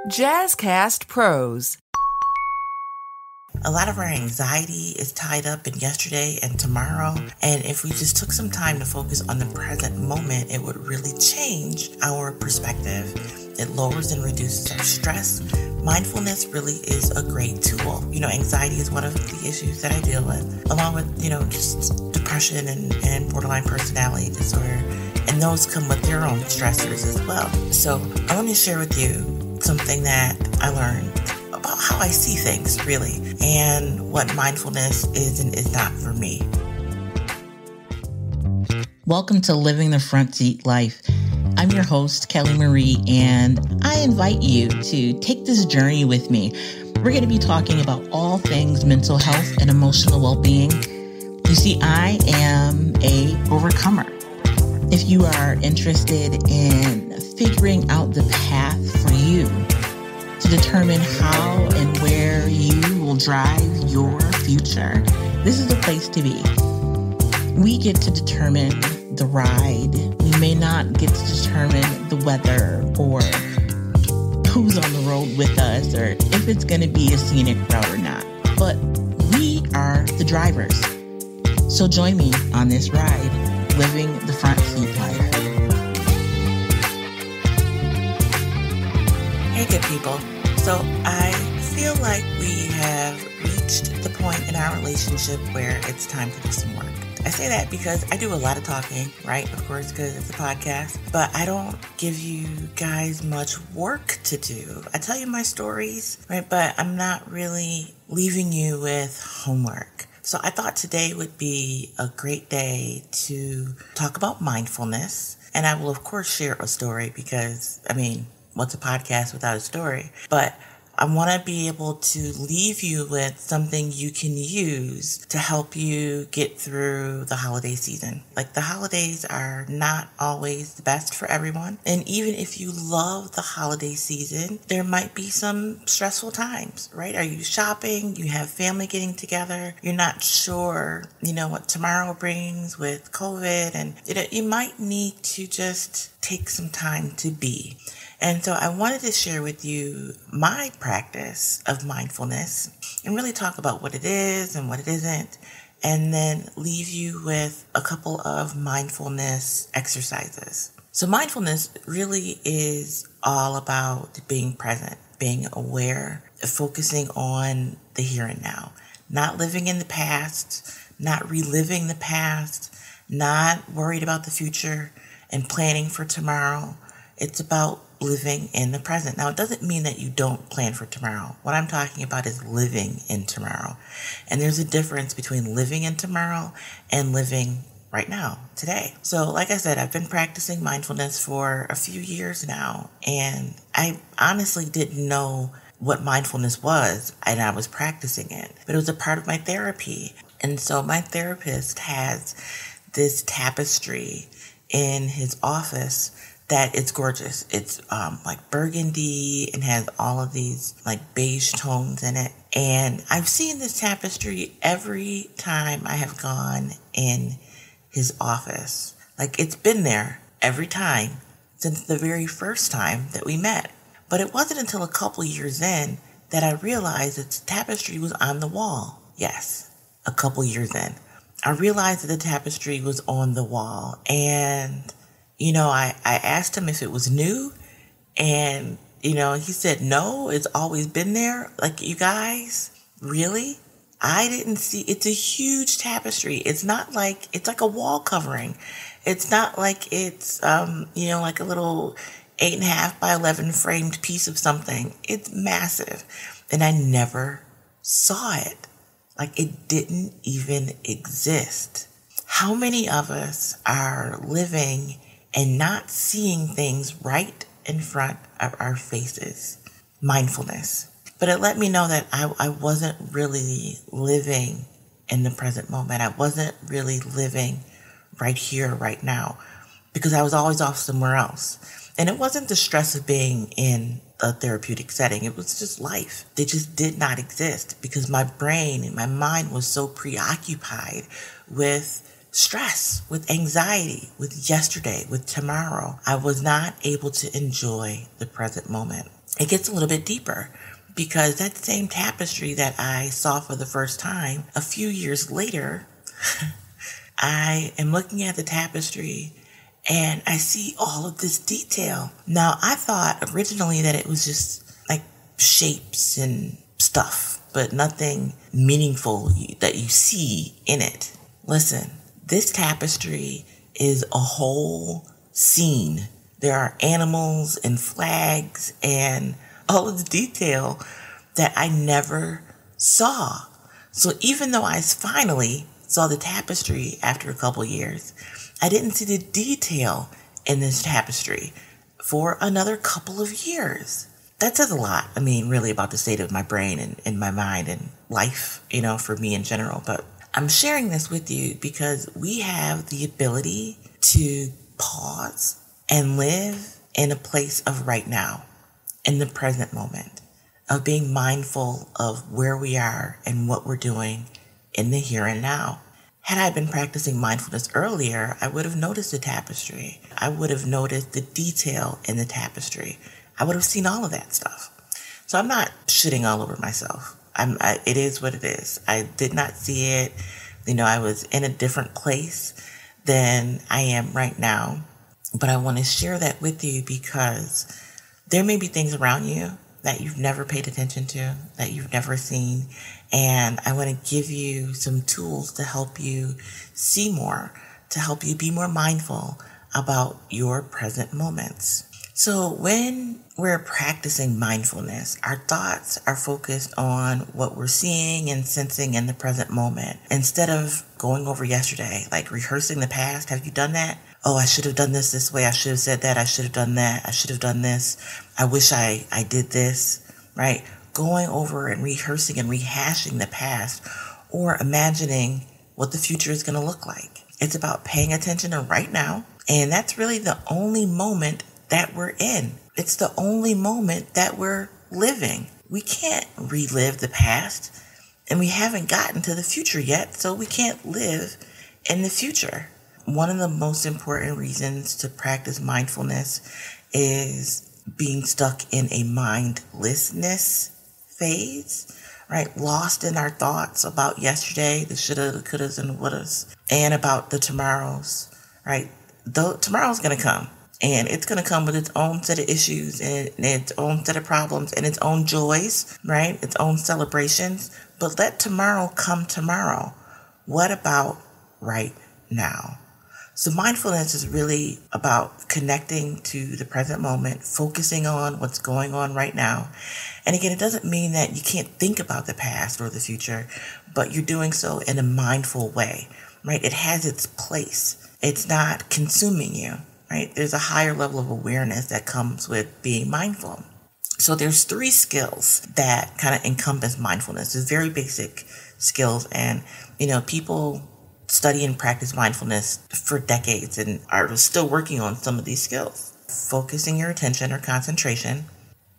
Jazzcast Pros. A lot of our anxiety is tied up in yesterday and tomorrow, and if we just took some time to focus on the present moment, it would really change our perspective. It lowers and reduces our stress. Mindfulness really is a great tool. Anxiety is one of the issues that I deal with, along with, just depression and borderline personality disorder, and those come with their own stressors as well. So I want to share with you something that I learned about how I see things, really, and what mindfulness is and is not for me. Welcome to Living the Front Seat Life. I'm your host, Kelly Marie, and I invite you to take this journey with me. We're going to be talking about all things mental health and emotional well-being. You see, I am a overcomer. If you are interested in figuring out the path for you to determine how and where you will drive your future, this is the place to be. We get to determine the ride. We may not get to determine the weather or who's on the road with us or if it's going to be a scenic route or not. But we are the drivers. So join me on this ride, living the front seat life. Hey, good people. So I feel like we have reached the point in our relationship where it's time to do some work. I say that because I do a lot of talking, right? Of course, because it's a podcast, but I don't give you guys much work to do. I tell you my stories, right? But I'm not really leaving you with homework. So I thought today would be a great day to talk about mindfulness. And I will, of course, share a story because, what's a podcast without a story? But I want to be able to leave you with something you can use to help you get through the holiday season. Like, the holidays are not always the best for everyone. And even if you love the holiday season, there might be some stressful times, right? Are you shopping? You have family getting together. You're not sure, what tomorrow brings with COVID. And, you might need to just take some time to be. And so I wanted to share with you my practice of mindfulness and really talk about what it is and what it isn't, and then leave you with a couple of mindfulness exercises. So mindfulness really is all about being present, being aware, focusing on the here and now, not living in the past, not reliving the past, not worried about the future and planning for tomorrow. It's about living in the present. Now, it doesn't mean that you don't plan for tomorrow. What I'm talking about is living in tomorrow. And there's a difference between living in tomorrow and living right now, today. So, like I said, I've been practicing mindfulness for a few years now, and I honestly didn't know what mindfulness was, and I was practicing it. But it was a part of my therapy. And so my therapist has this tapestry in his office that it's gorgeous. It's like burgundy and has all of these like beige tones in it. And I've seen this tapestry every time I have gone in his office. Like, it's been there every time since the very first time that we met. But it wasn't until a couple years in that I realized that the tapestry was on the wall. Yes, a couple years in. I realized that the tapestry was on the wall, and I asked him if it was new, and, he said, no, it's always been there. Like, you guys, really? I didn't see, it's a huge tapestry. It's not like, it's like a wall covering. It's not like it's, like a little 8.5 by 11 framed piece of something. It's massive. And I never saw it. Like, it didn't even exist. How many of us are living and not seeing things right in front of our faces? Mindfulness. But it let me know that I wasn't really living in the present moment. I wasn't really living right here, right now, because I was always off somewhere else. And it wasn't the stress of being in a therapeutic setting. It was just life. They just did not exist because my brain and my mind was so preoccupied with stress, with anxiety, with yesterday, with tomorrow. I was not able to enjoy the present moment. it gets a little bit deeper, because that same tapestry that I saw for the first time a few years later, I am looking at the tapestry and I see all of this detail. Now, I thought originally that it was just like shapes and stuff, but nothing meaningful that you see in it. Listen, this tapestry is a whole scene. There are animals and flags and all of the detail that I never saw. So even though I finally saw the tapestry after a couple years, I didn't see the detail in this tapestry for another couple of years. That says a lot, really, about the state of my brain and my mind and life, for me in general. But I'm sharing this with you because we have the ability to pause and live in a place of right now, in the present moment, of being mindful of where we are and what we're doing in the here and now. Had I been practicing mindfulness earlier, I would have noticed the tapestry. I would have noticed the detail in the tapestry. I would have seen all of that stuff. So I'm not shitting all over myself. It is what it is. I did not see it. I was in a different place than I am right now. But I want to share that with you because there may be things around you that you've never paid attention to, that you've never seen. And I want to give you some tools to help you see more, to help you be more mindful about your present moments. So when we're practicing mindfulness, our thoughts are focused on what we're seeing and sensing in the present moment. Instead of going over yesterday, like rehearsing the past, have you done that? Oh, I should have done this way. I should have said that. I should have done that. I should have done this. I wish I did this, right? Going over and rehearsing and rehashing the past, or imagining what the future is going to look like. It's about paying attention to right now. And that's really the only moment that we're in. It's the only moment that we're living. We can't relive the past, and we haven't gotten to the future yet, so we can't live in the future. One of the most important reasons to practice mindfulness is being stuck in a mindlessness phase, right? Lost in our thoughts about yesterday, the shoulda, the couldas, and the wouldas, and about the tomorrows, right? Tomorrow's going to come, and it's going to come with its own set of issues and its own set of problems and its own joys, right? Its own celebrations. But let tomorrow come tomorrow. What about right now? So mindfulness is really about connecting to the present moment, focusing on what's going on right now. And again, it doesn't mean that you can't think about the past or the future, but you're doing so in a mindful way, right? It has its place. It's not consuming you, right? There's a higher level of awareness that comes with being mindful. So there's 3 skills that kind of encompass mindfulness. It's very basic skills, and people study and practice mindfulness for decades and are still working on some of these skills. Focusing your attention or concentration,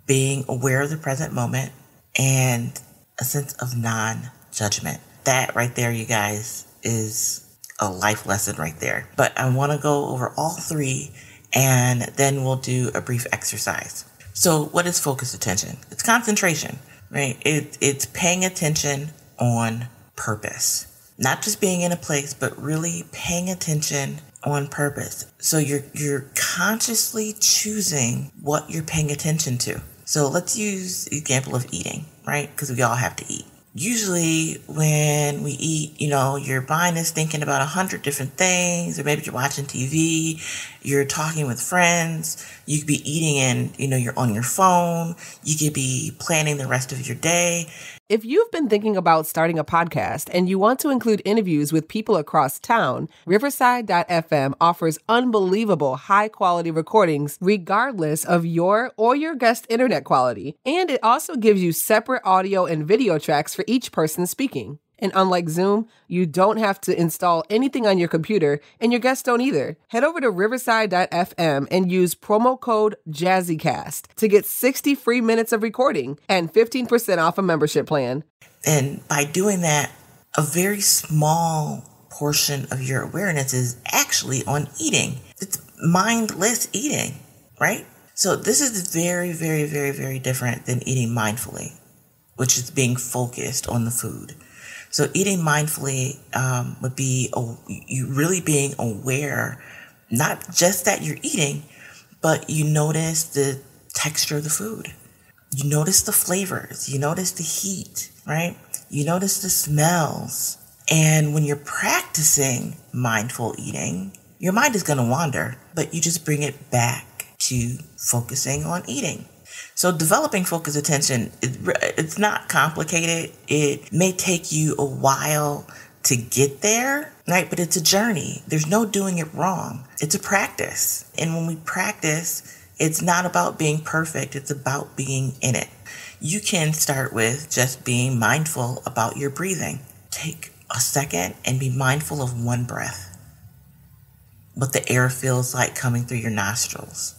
being aware of the present moment, and a sense of non-judgment. That right there, you guys, is a life lesson right there. But I want to go over all 3, and then we'll do a brief exercise. So what is focused attention? It's concentration, right? It's paying attention on purpose. Not just being in a place, but really paying attention on purpose. So you're consciously choosing what you're paying attention to. So let's use the example of eating, right? Because we all have to eat. Usually when we eat, your mind is thinking about 100 different things, or maybe you're watching TV, you're talking with friends, you could be eating and, you're on your phone, you could be planning the rest of your day. If you've been thinking about starting a podcast and you want to include interviews with people across town, Riverside.fm offers unbelievable high-quality recordings regardless of your or your guest internet quality. And it also gives you separate audio and video tracks for each person speaking. And unlike Zoom, you don't have to install anything on your computer, and your guests don't either. Head over to Riverside.fm and use promo code JazzyCast to get 60 free minutes of recording and 15% off a membership plan. And by doing that, a very small portion of your awareness is actually on eating. It's mindless eating, right? So this is very, very, very, very different than eating mindfully, which is being focused on the food. So eating mindfully would be you really being aware, not just that you're eating, but you notice the texture of the food. You notice the flavors. You notice the heat, right? You notice the smells. And when you're practicing mindful eating, your mind is going to wander, but you just bring it back to focusing on eating. So developing focused attention, it's not complicated. It may take you a while to get there, right? But it's a journey. There's no doing it wrong. It's a practice. And when we practice, it's not about being perfect. It's about being in it. You can start with just being mindful about your breathing. Take a second and be mindful of one breath. What the air feels like coming through your nostrils.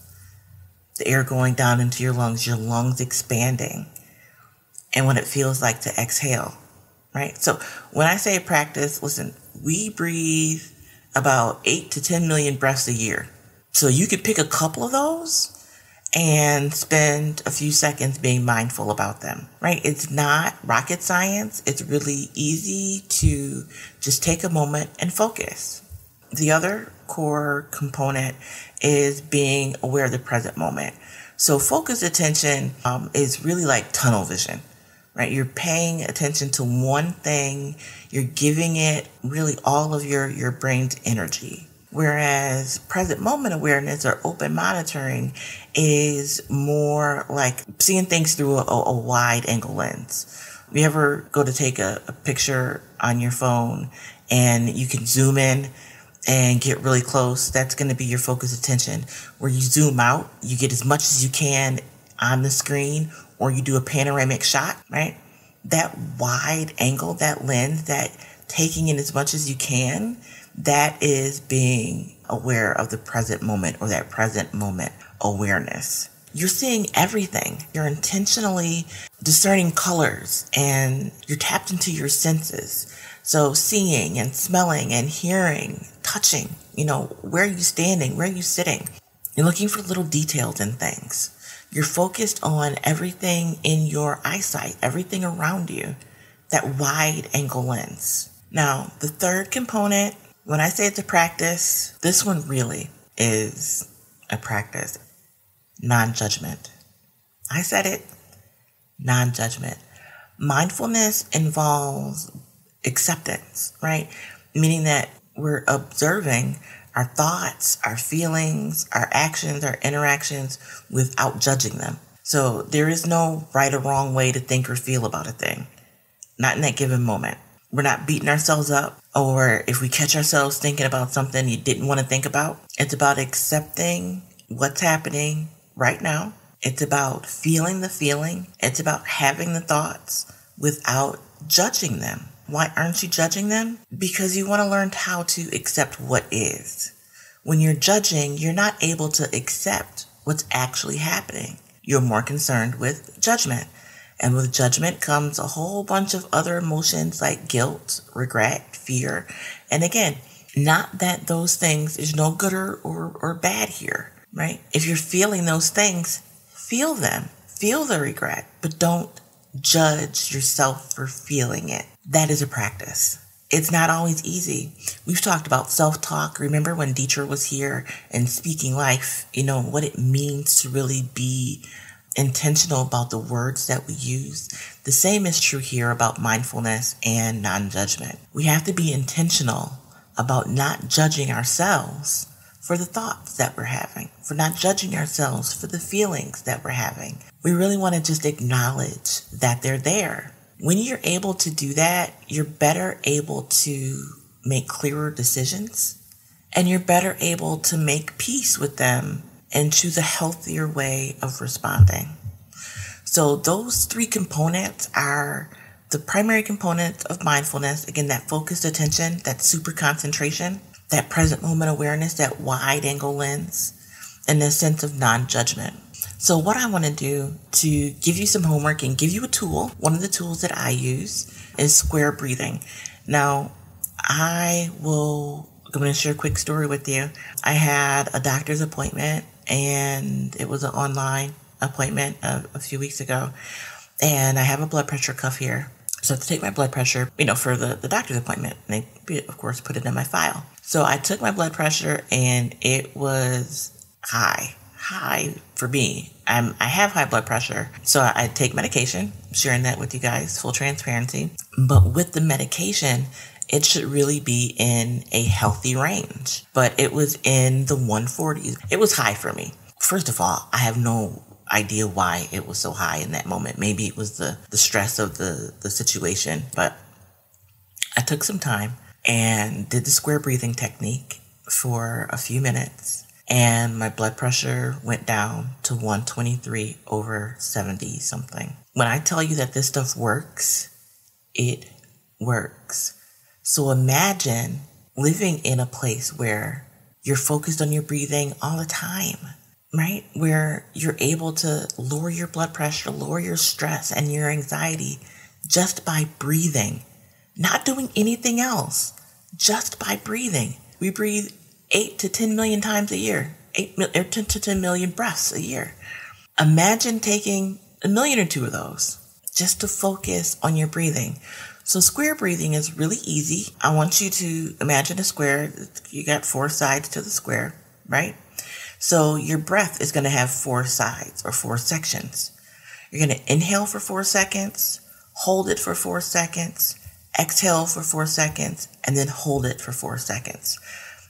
The air going down into your lungs expanding, and what it feels like to exhale, right? So when I say practice, listen, we breathe about 8 to 10 million breaths a year. So you could pick a couple of those and spend a few seconds being mindful about them, right? It's not rocket science. It's really easy to just take a moment and focus. The other core component is being aware of the present moment. So focused attention is really like tunnel vision, right? You're paying attention to one thing. You're giving it really all of your brain's energy. Whereas present moment awareness or open monitoring is more like seeing things through a wide angle lens. You ever go to take a picture on your phone and you can zoom in and get really close? That's going to be your focused attention. Where you zoom out, you get as much as you can on the screen, or you do a panoramic shot, right? That wide angle, that lens, that taking in as much as you can, that is being aware of the present moment, or that present moment awareness. You're seeing everything. You're intentionally discerning colors, and you're tapped into your senses. So seeing and smelling and hearing, touching, where are you standing? Where are you sitting? You're looking for little details in things. You're focused on everything in your eyesight, everything around you, that wide angle lens. Now, the third component, when I say it's a practice, this one really is a practice. Non-judgment. I said it. Non-judgment. Mindfulness involves acceptance, right? Meaning that we're observing our thoughts, our feelings, our actions, our interactions without judging them. So there is no right or wrong way to think or feel about a thing. Not in that given moment. We're not beating ourselves up, or if we catch ourselves thinking about something you didn't want to think about. It's about accepting what's happening right now. It's about feeling the feeling. It's about having the thoughts without judging them. Why aren't you judging them? Because you want to learn how to accept what is. When you're judging, you're not able to accept what's actually happening. You're more concerned with judgment. And with judgment comes a whole bunch of other emotions like guilt, regret, fear. And again, not that those things, there's no good or bad here, right? If you're feeling those things, feel them. Feel the regret, but don't judge yourself for feeling it. That is a practice. It's not always easy. We've talked about self-talk. Remember when Dietrich was here and speaking life, what it means to really be intentional about the words that we use. The same is true here about mindfulness and non-judgment. We have to be intentional about not judging ourselves for the thoughts that we're having, for not judging ourselves for the feelings that we're having. We really want to just acknowledge that they're there. When you're able to do that, you're better able to make clearer decisions, and you're better able to make peace with them and choose a healthier way of responding. So those three components are the primary components of mindfulness. Again, that focused attention, that super concentration, that present moment awareness, that wide angle lens, and the sense of non-judgment. So what I want to do to give you some homework and give you a tool, one of the tools that I use is square breathing. Now, I'm going to share a quick story with you. I had a doctor's appointment and it was an online appointment a few weeks ago. And I have a blood pressure cuff here. So I have to take my blood pressure, for the doctor's appointment. And they, of course, put it in my file. So I took my blood pressure and it was high for me. I have high blood pressure. So I take medication. I'm sharing that with you guys, full transparency. But with the medication, it should really be in a healthy range. But it was in the 140s. It was high for me. First of all, I have no idea why it was so high in that moment. Maybe it was the stress of the situation. But I took some time and did the square breathing technique for a few minutes. And my blood pressure went down to 123/70 something. When I tell you that this stuff works, it works. So imagine living in a place where you're focused on your breathing all the time, right? Where you're able to lower your blood pressure, lower your stress and your anxiety just by breathing, not doing anything else, just by breathing. We breathe 8 to 10 million times a year, 10 to 10 million breaths a year. Imagine taking 1 million or 2 of those just to focus on your breathing. So square breathing is really easy. I want you to imagine a square. You got 4 sides to the square, right? So your breath is going to have 4 sides or 4 sections. You're going to inhale for 4 seconds, hold it for 4 seconds, exhale for 4 seconds, and then hold it for 4 seconds.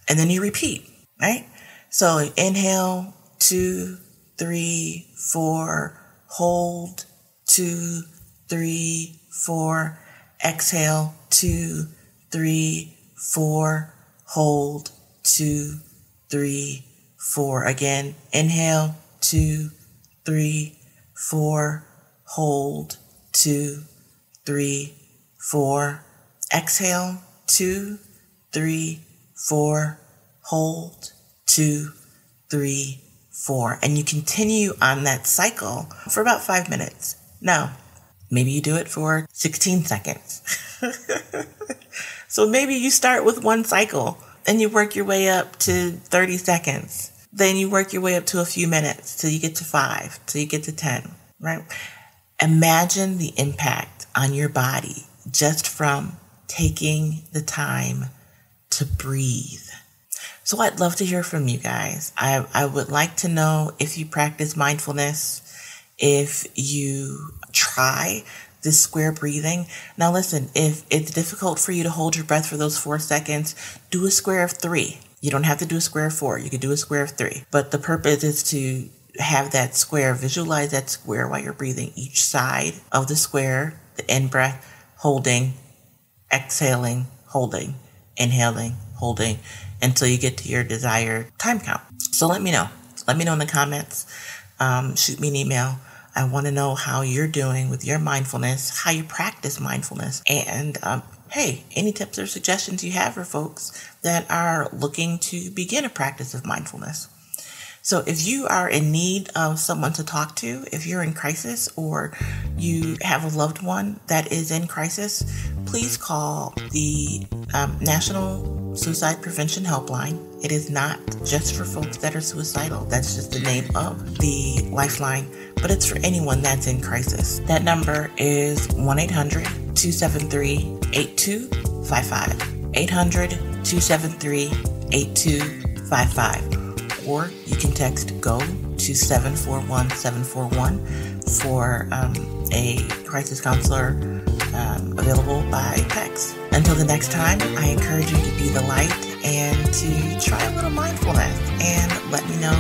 And then you repeat, right? So inhale, 2, 3, 4, hold, 2, 3, 4, exhale, 2, 3, 4, hold, 2, 3, 4. Again, inhale, 2, 3, 4, hold, 2, 3, 4. Exhale, 2, 3, 4, hold, 2, 3, 4. And you continue on that cycle for about 5 minutes. Now, maybe you do it for 16 seconds. So maybe you start with 1 cycle and you work your way up to 30 seconds. Then you work your way up to a few minutes till you get to 5, till you get to 10, right? Imagine the impact on your body just from taking the time to breathe. So I'd love to hear from you guys. I would like to know if you practice mindfulness, if you try this square breathing. Now listen, if it's difficult for you to hold your breath for those 4 seconds, do a square of 3. You don't have to do a square of 4. You could do a square of 3. But the purpose is to have that square, visualize that square while you're breathing each side of the square, the in-breath, holding, exhaling, holding, inhaling, holding, until you get to your desired time count. So let me know. Let me know in the comments. Shoot me an email. I want to know how you're doing with your mindfulness, how you practice mindfulness, and hey, any tips or suggestions you have for folks that are looking to begin a practice of mindfulness. So if you are in need of someone to talk to, if you're in crisis or you have a loved one that is in crisis, please call the National Suicide Prevention Hotline. It is not just for folks that are suicidal. That's just the name of the lifeline, but it's for anyone that's in crisis. That number is 1-800-273-8255. 800-273-8255. Or you can text GO to 741-741 for a crisis counselor available by text. Until the next time, I encourage you to be the light and to try a little mindfulness and let me know